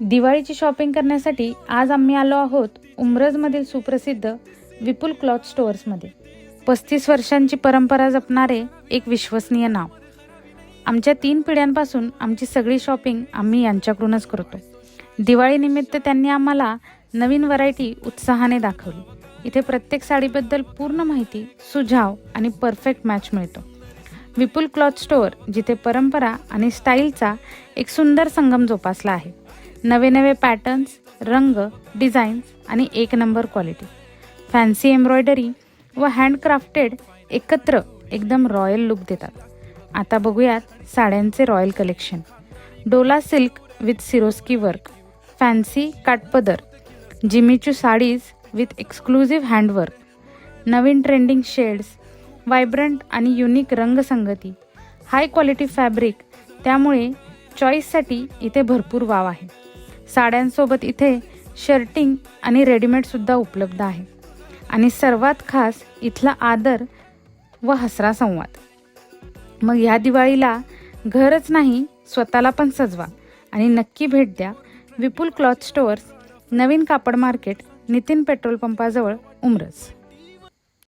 दिवाळीची शॉपिंग करण्यासाठी आज आम्ही आलो आहोत उमरजमधील सुप्रसिद्ध विपुल क्लॉथ स्टोअर्समध्ये। 35 वर्षांची परंपरा जपणारे एक विश्वसनीय नाव। आमच्या 3 पिढ्यांपासून आमची सगळी शॉपिंग आम्ही यांच्याकडूनच करतो। दिवाळीनिमित्त त्यांनी आम्हाला नवीन व्हरायटी उत्साहाने दाखवली। इथे प्रत्येक साडीबद्दल पूर्ण माहिती, सुझाव आणि परफेक्ट मॅच मिळतो। विपुल क्लॉथ स्टोअर जिथे परंपरा आणि स्टाईलचा एक सुंदर संगम जोपासला आहे। नवे नवे पॅटर्न्स, रंग, डिझाईन्स आणि एक नंबर क्वालिटी, फॅन्सी एम्ब्रॉयडरी व हँडक्राफ्टेड एकत्र एकदम रॉयल लुक देतात। आता बघूयात साड्यांचे रॉयल कलेक्शन। डोला silk with Swarovski work, fancy काठपदर, Jimmy Choo sarees with exclusive handwork, नवीन ट्रेंडिंग शेड्स, वायब्रंट आणि युनिक रंगसंगती, हाय क्वालिटी फॅब्रिक, त्यामुळे चॉईससाठी इथे भरपूर वाव आहे। साड्यांसोबत इथे शर्टिंग आणि रेडीमेडसुद्धा उपलब्ध आहे। आणि सर्वात खास इथला आदर व हसरा संवाद। मग ह्या दिवाळीला घरच नाही स्वतःला पण सजवा आणि नक्की भेट द्या विपुल क्लॉथ स्टोअर्स, नवीन कापड मार्केट, नितीन पेट्रोल पंपाजवळ, उमरज।